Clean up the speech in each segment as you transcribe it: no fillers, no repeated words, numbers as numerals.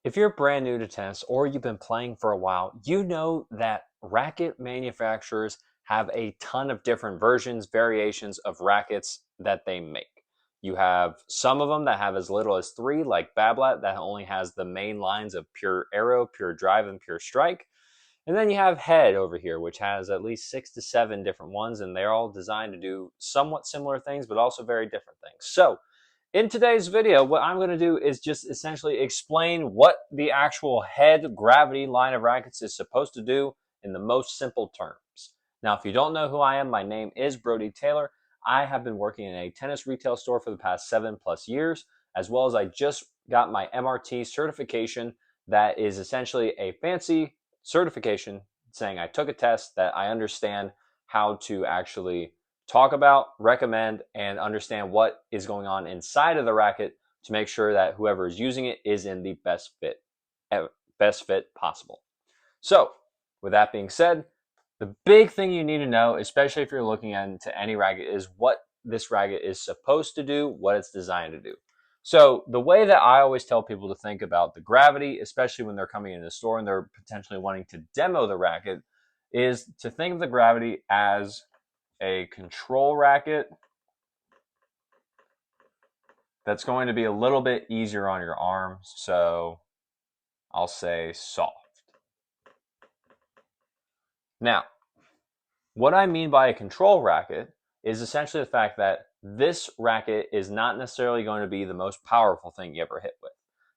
If you're brand new to tennis or you've been playing for a while, you know that racket manufacturers have a ton of different versions, variations of rackets that they make. You have some of them that have as little as three, like Bablat, that only has the main lines of pure arrow, pure drive, and pure strike. And then you have Head over here, which has at least 6 to 7 different ones, and they're all designed to do somewhat similar things, but also very different things. So, in today's video, what I'm going to do is just essentially explain what the actual Head Gravity line of rackets is supposed to do in the most simple terms. Now, if you don't know who I am, my name is Brody Taylor. I have been working in a tennis retail store for the past 7+ years, as well as I just got my MRT certification that is essentially a fancy certification saying I took a test that I understand how to actually talk about, recommend, and understand what is going on inside of the racket to make sure that whoever is using it is in the best fit possible. So, with that being said, the big thing you need to know, especially if you're looking into any racket, is what this racket is supposed to do, what it's designed to do. So the way that I always tell people to think about the Gravity, especially when they're coming into the store and they're potentially wanting to demo the racket, is to think of the Gravity as a control racket that's going to be a little bit easier on your arms. So I'll say soft. Now, what I mean by a control racket is essentially the fact that this racket is not necessarily going to be the most powerful thing you ever hit with.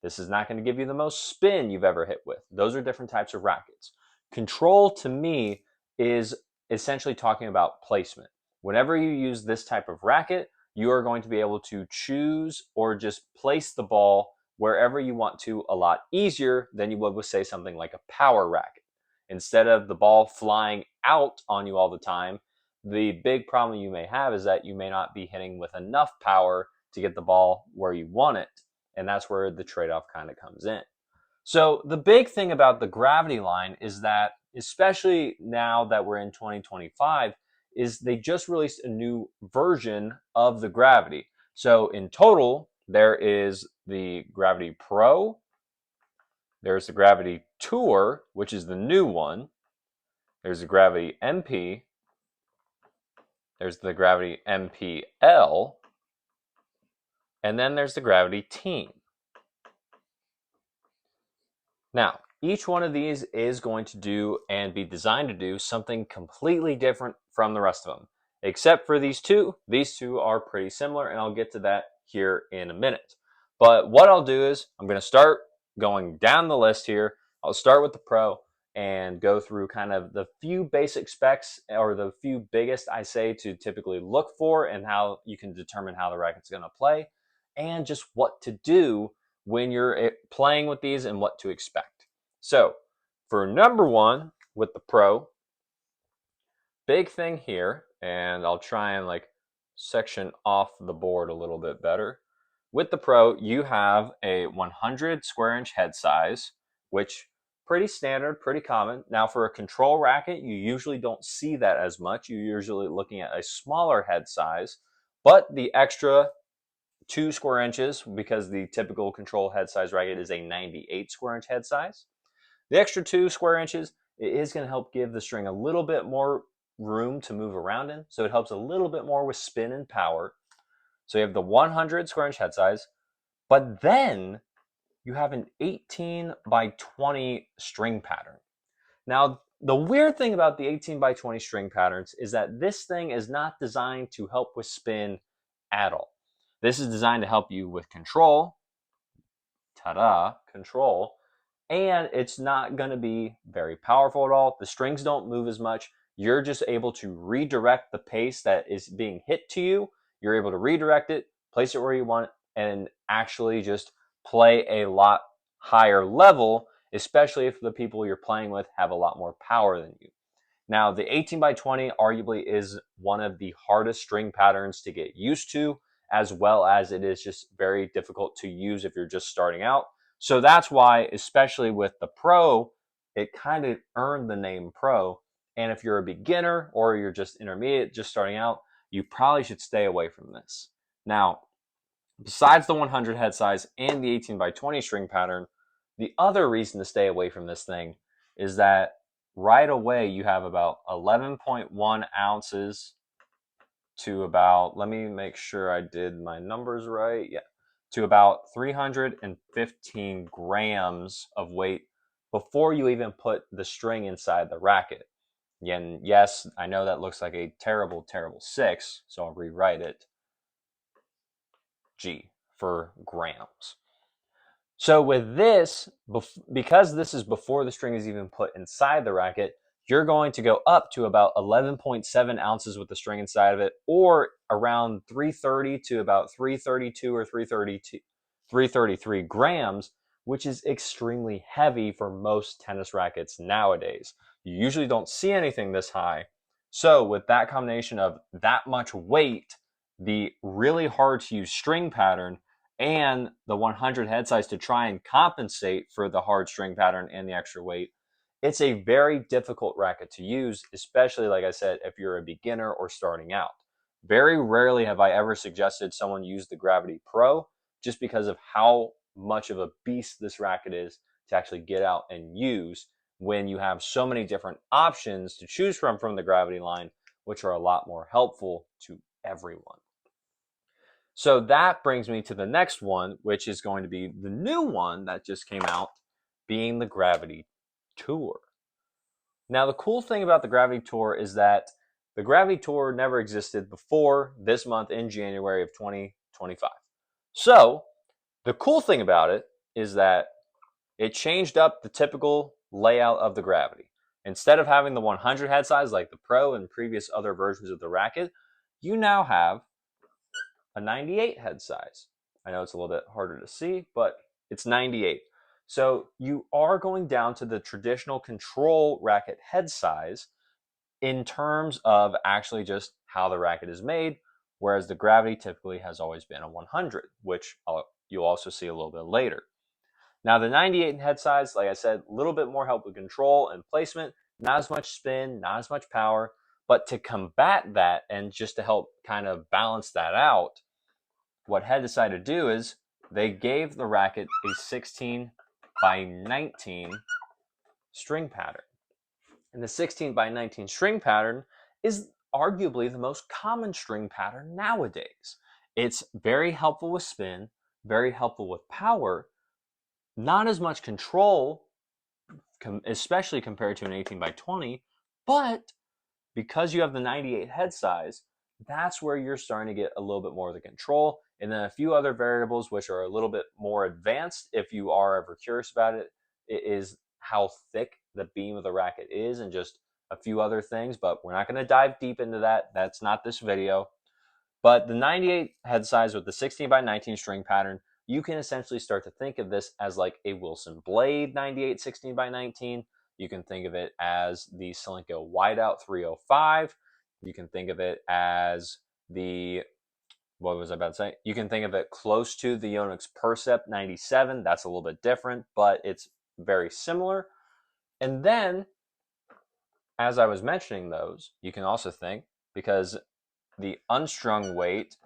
This is not going to give you the most spin you've ever hit with. Those are different types of rackets. Control to me is essentially talking about placement. Whenever you use this type of racket, you are going to be able to choose or just place the ball wherever you want to a lot easier than you would with, say, something like a power racket. Instead of the ball flying out on you all the time, the big problem you may have is that you may not be hitting with enough power to get the ball where you want it. And that's where the trade-off kind of comes in. So the big thing about the Gravity line is that, especially now that we're in 2025, is they just released a new version of the Gravity. So in total, there is the Gravity Pro, there's the Gravity Tour, which is the new one. There's the Gravity MP. There's the Gravity MPL. And then there's the Gravity Team. Now, each one of these is going to do and be designed to do something completely different from the rest of them. Except for these two. These two are pretty similar, and I'll get to that here in a minute. But what I'll do is I'm going to start going down the list here. I'll start with the Pro and go through kind of the few basic specs, or the few biggest I say to typically look for, and how you can determine how the racket's going to play, and just what to do when you're playing with these and what to expect. So for number one with the Pro, big thing here, and I'll try and like section off the board a little bit better. With the Pro, you have a 100 square inch head size, which pretty standard, pretty common. Now for a control racket, you usually don't see that as much. You're usually looking at a smaller head size, but the extra 2 square inches, because the typical control head size racket is a 98 square inch head size. The extra 2 square inches is going to help give the string a little bit more room to move around in, so it helps a little bit more with spin and power. So you have the 100 square inch head size, but then you have an 18 by 20 string pattern. Now, the weird thing about the 18 by 20 string patterns is that this thing is not designed to help with spin at all. This is designed to help you with control, control, and it's not going to be very powerful at all. The strings don't move as much. You're just able to redirect the pace that is being hit to you. You're able to redirect it, place it where you want, and actually just play a lot higher level, especially if the people you're playing with have a lot more power than you. Now, the 18 by 20 arguably is one of the hardest string patterns to get used to, as well as it is just very difficult to use if you're just starting out. So that's why, especially with the Pro, it kind of earned the name Pro. And if you're a beginner or you're just intermediate, just starting out, you probably should stay away from this. Now, besides the 100 head size and the 18 by 20 string pattern, The other reason to stay away from this thing is that right away you have about 11.1 ounces to about, let me make sure I did my numbers right. Yeah, to about 315 grams of weight before you even put the string inside the racket. And yes, I know that looks like a terrible, terrible 6, so I'll rewrite it. G for grams. So with this, because this is before the string is even put inside the racket, you're going to go up to about 11.7 ounces with the string inside of it, or around 330 to about 332 or 333 grams, which is extremely heavy for most tennis rackets nowadays. You usually don't see anything this high. So with that combination of that much weight, the really hard to use string pattern, and the 100 head size to try and compensate for the hard string pattern and the extra weight, it's a very difficult racket to use, especially, like I said, if you're a beginner or starting out. Very rarely have I ever suggested someone use the Gravity Pro, just because of how much of a beast this racket is to actually get out and use when you have so many different options to choose from the Gravity line, which are a lot more helpful to everyone. So that brings me to the next one, which is going to be the new one that just came out, being the Gravity Tour. Now, the cool thing about the Gravity Tour is that the Gravity Tour never existed before this month in January of 2025. So the cool thing about it is that it changed up the typical layout of the Gravity. Instead of having the 100 head size like the Pro and previous other versions of the racket, you now have a 98 head size. I know it's a little bit harder to see, but it's 98. So you are going down to the traditional control racket head size in terms of actually just how the racket is made, whereas the Gravity typically has always been a 100, which you'll also see a little bit later. Now the 98 head size, like I said, a little bit more help with control and placement, not as much spin, not as much power, but to combat that and just to help kind of balance that out, what Head decided to do is they gave the racket a 16 by 19 string pattern. And the 16 by 19 string pattern is arguably the most common string pattern nowadays. It's very helpful with spin, very helpful with power, not as much control, especially compared to an 18 by 20, but because you have the 98 head size, that's where you're starting to get a little bit more of the control. And then a few other variables, which are a little bit more advanced if you are ever curious about it, is how thick the beam of the racket is and just a few other things. But we're not going to dive deep into that. That's not this video. But the 98 head size with the 16 by 19 string pattern, you can essentially start to think of this as like a Wilson Blade 98 16 by 19. You can think of it as the Solinco Wideout 305. You can think of it as the, what was I about to say? You can think of it close to the Yonex Percept 97. That's a little bit different, but it's very similar. And then, as I was mentioning those, you can also think, because the unstrung weight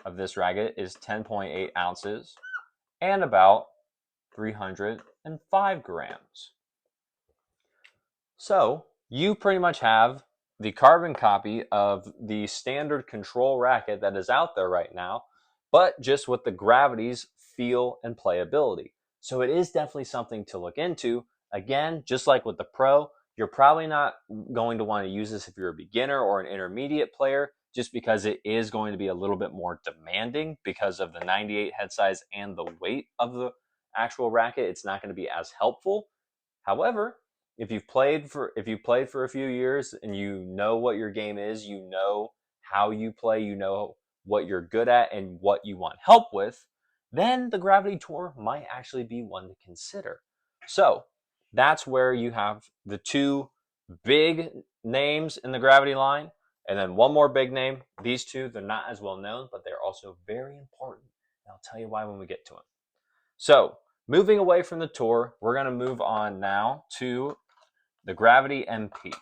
of this racket is 10.8 ounces and about 305 grams. So you pretty much have the carbon copy of the standard control racket that is out there right now, but just with the Gravity's feel and playability. So it is definitely something to look into. Again, just like with the Pro, you're probably not going to want to use this if you're a beginner or an intermediate player, just because it is going to be a little bit more demanding because of the 98 head size and the weight of the actual racket. It's not going to be as helpful. However, if you've played for a few years and you know what your game is, you know how you play, you know what you're good at and what you want help with, then the Gravity Tour might actually be one to consider. So that's where you have the two big names in the Gravity line, and then one more big name. These two, they're not as well known, but they're also very important. And I'll tell you why when we get to them. So moving away from the Tour, we're going to move on now to the Gravity MP.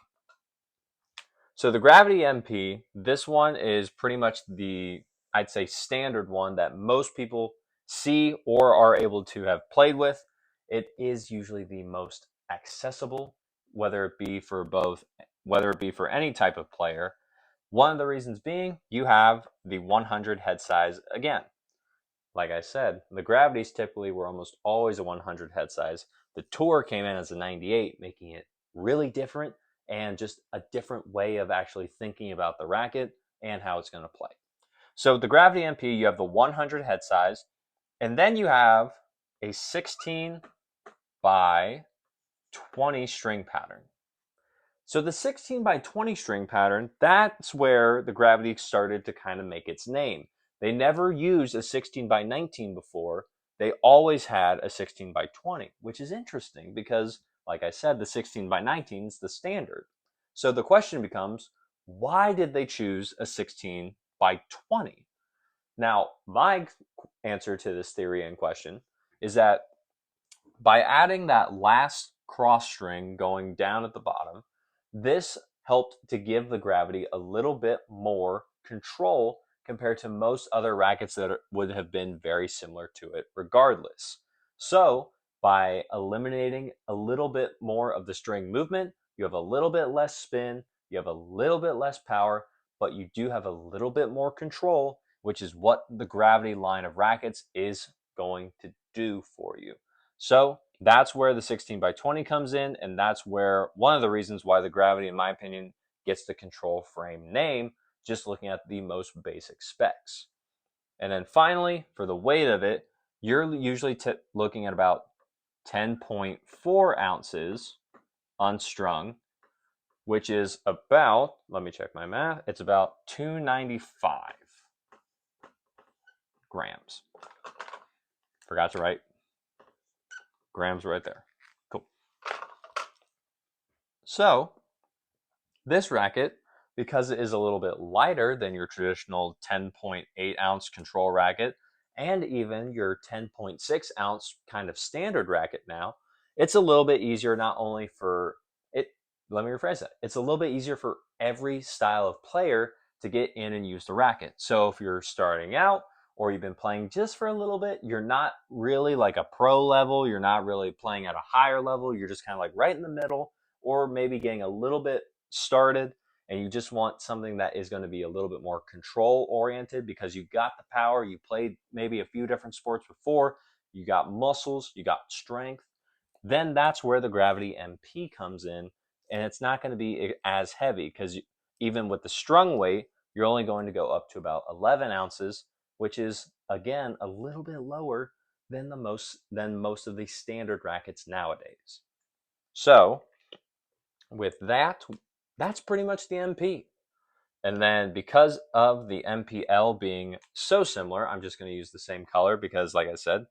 So the Gravity MP, this one is pretty much the, I'd say, standard one that most people see or are able to have played with. it is usually the most accessible, whether it be for any type of player. One of the reasons being you have the 100 head size again. Like I said, the gravities typically were almost always a 100 head size. The tour came in as a 98, making it really different and just a different way of actually thinking about the racket and how it's going to play. So the Gravity MP, you have the 100 head size, and then you have a 16 by 20 string pattern. So the 16 by 20 string pattern, that's where the Gravity started to kind of make its name. They never used a 16 by 19 before. They always had a 16 by 20, which is interesting because, like I said, the 16 by 19 is the standard. So the question becomes, why did they choose a 16 by 20? Now, my answer to this theory in question is that by adding that last cross string going down at the bottom, this helped to give the Gravity a little bit more control compared to most other rackets that would have been very similar to it regardless. So by eliminating a little bit more of the string movement, you have a little bit less spin, you have a little bit less power, but you do have a little bit more control, which is what the Gravity line of rackets is going to do for you. So that's where the 16 by 20 comes in, and that's where one of the reasons why the Gravity, in my opinion, gets the control frame name, just looking at the most basic specs. And then finally, for the weight of it, you're usually looking at about 10.4 ounces unstrung, which is about, let me check my math, it's about 295 grams. Forgot to write grams right there. Cool. So this racket, because it is a little bit lighter than your traditional 10.8 ounce control racket and even your 10.6 ounce kind of standard racket now, it's a little bit easier not only for it, let me rephrase that. It's a little bit easier for every style of player to get in and use the racket. So if you're starting out or you've been playing just for a little bit, you're not really like a pro level, you're not really playing at a higher level, you're just kind of like right in the middle, or maybe getting a little bit started and you just want something that is going to be a little bit more control oriented because you got the power, you played maybe a few different sports before, you got muscles, you got strength, then that's where the Gravity MP comes in. And it's not going to be as heavy because even with the strung weight, you're only going to go up to about 11 ounces, which is again a little bit lower than most of the standard rackets nowadays. So with that, that's pretty much the MP. And then because of the MPL being so similar, I'm just going to use the same color because, like I said,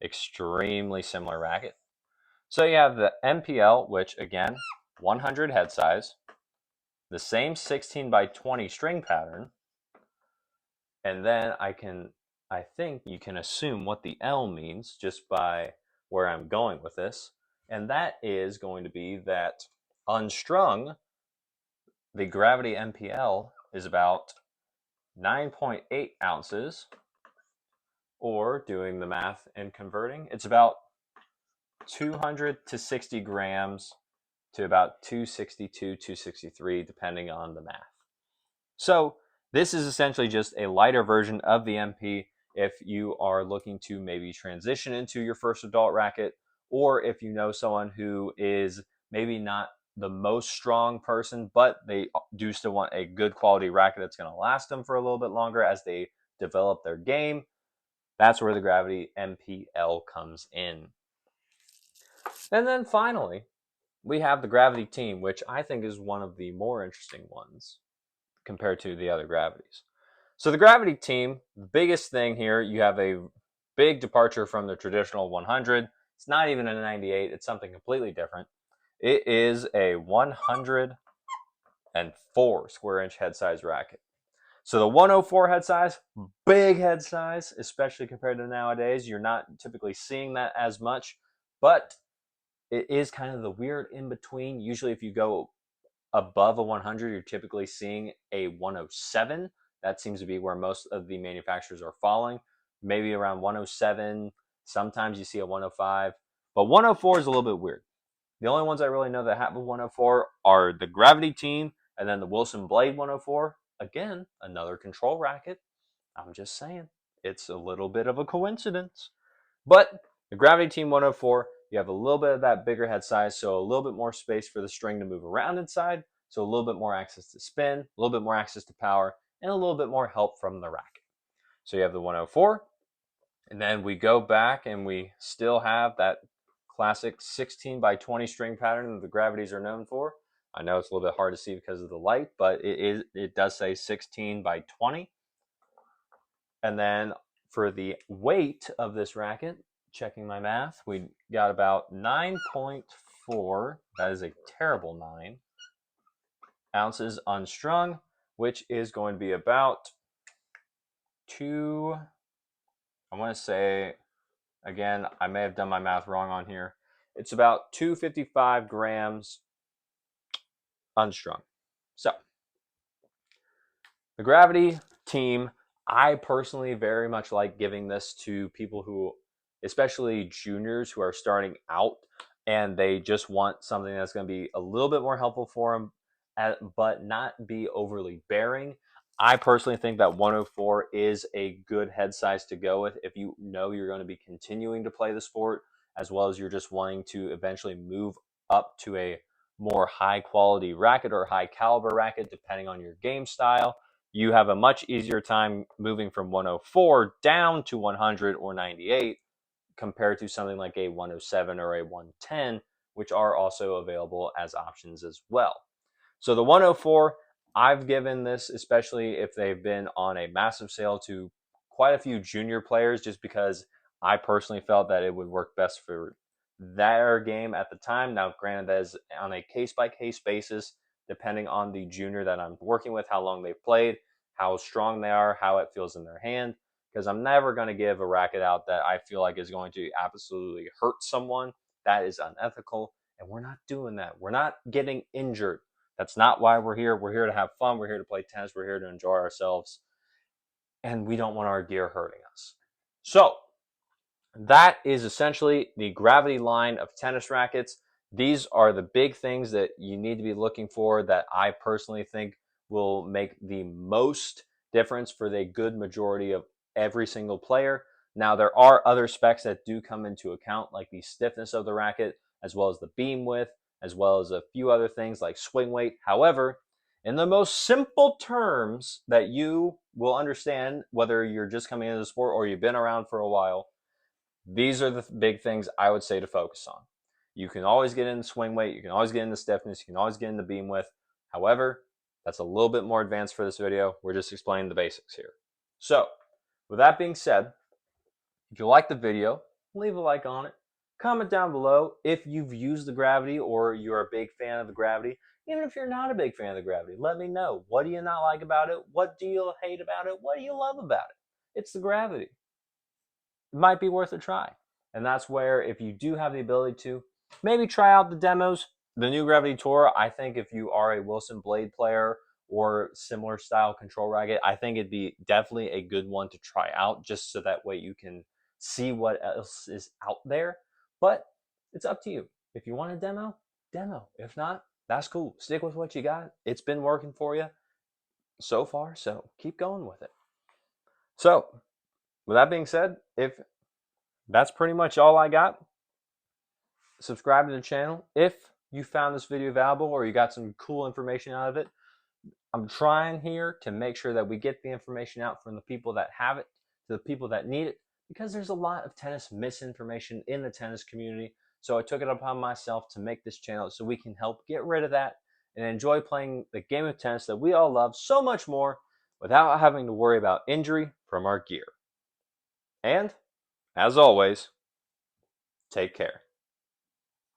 extremely similar racket. So you have the MPL, which again, 100 head size, the same 16 by 20 string pattern, and then I think you can assume what the L means just by where I'm going with this, and that is going to be that unstrung, the Gravity MPL is about 9.8 ounces, or doing the math and converting, it's about 200 to 60 grams to about 262, 263, depending on the math. So this is essentially just a lighter version of the MP if you are looking to maybe transition into your first adult racket, or if you know someone who is maybe not the most strong person, but they do still want a good quality racket that's going to last them for a little bit longer as they develop their game. That's where the Gravity MPL comes in. And then finally, we have the Gravity Team, which I think is one of the more interesting ones compared to the other Gravities. So the Gravity Team, the biggest thing here, you have a big departure from the traditional 100. It's not even a 98. It's something completely different. It is a 104 square inch head size racket. So the 104 head size, big head size, especially compared to nowadays. You're not typically seeing that as much, but it is kind of the weird in between. Usually if you go above a 100, you're typically seeing a 107. That seems to be where most of the manufacturers are falling. Maybe around 107. Sometimes you see a 105. But 104 is a little bit weird. The only ones I really know that have a 104 are the Gravity team and then the Wilson Blade 104. Again, another control racket. I'm just saying, it's a little bit of a coincidence. But the Gravity Team 104, you have a little bit of that bigger head size, so a little bit more space for the string to move around inside, so a little bit more access to spin, a little bit more access to power, and a little bit more help from the racket. So you have the 104, and then we go back and we still have that classic 16 by 20 string pattern that the Gravities are known for. I know it's a little bit hard to see because of the light, but it does say 16 by 20. And then for the weight of this racket, checking my math, we got about 9.4, that is a terrible 9, ounces unstrung, which is going to be about I want to say, again, I may have done my math wrong on here. It's about 255 grams unstrung. So, the Gravity team, I personally very much like giving this to people who, especially juniors who are starting out and they just want something that's going to be a little bit more helpful for them, but not be overly bearing. I personally think that 104 is a good head size to go with if you know you're going to be continuing to play the sport, as well as you're just wanting to eventually move up to a more high quality racket or high caliber racket, depending on your game style. You have a much easier time moving from 104 down to 100 or 98 compared to something like a 107 or a 110, which are also available as options as well. So the 104, I've given this, especially if they've been on a massive sale, to quite a few junior players, just because I personally felt that it would work best for their game at the time. Now, granted, that is on a case-by-case basis, depending on the junior that I'm working with, how long they've played, how strong they are, how it feels in their hand, because I'm never going to give a racket out that I feel like is going to absolutely hurt someone. That is unethical, and we're not doing that. We're not getting injured. That's not why we're here. We're here to have fun. We're here to play tennis. We're here to enjoy ourselves, and we don't want our gear hurting us. So that is essentially the Gravity line of tennis rackets. These are the big things that you need to be looking for that I personally think will make the most difference for the good majority of every single player. Now, there are other specs that do come into account, like the stiffness of the racket, as well as the beam width, as well as a few other things like swing weight. However, in the most simple terms that you will understand, whether you're just coming into the sport or you've been around for a while, these are the big things I would say to focus on. You can always get in the swing weight. You can always get in the stiffness. You can always get in the beam width. However, that's a little bit more advanced for this video. We're just explaining the basics here. So, with that being said, if you like the video, leave a like on it. Comment down below if you've used the Gravity or you're a big fan of the Gravity. Even if you're not a big fan of the Gravity, let me know. What do you not like about it? What do you hate about it? What do you love about it? It's the Gravity. It might be worth a try. And that's where, if you do have the ability to, maybe try out the demos. The new Gravity Tour, I think if you are a Wilson Blade player or similar style control racket, I think it'd be definitely a good one to try out, just so that way you can see what else is out there. But it's up to you. If you want a demo, demo. If not, that's cool. Stick with what you got. It's been working for you so far, so keep going with it. So, with that being said, if that's pretty much all I got, subscribe to the channel if you found this video valuable or you got some cool information out of it. I'm trying here to make sure that we get the information out from the people that have it to the people that need it, because there's a lot of tennis misinformation in the tennis community. So I took it upon myself to make this channel so we can help get rid of that and enjoy playing the game of tennis that we all love so much more without having to worry about injury from our gear. And as always, take care.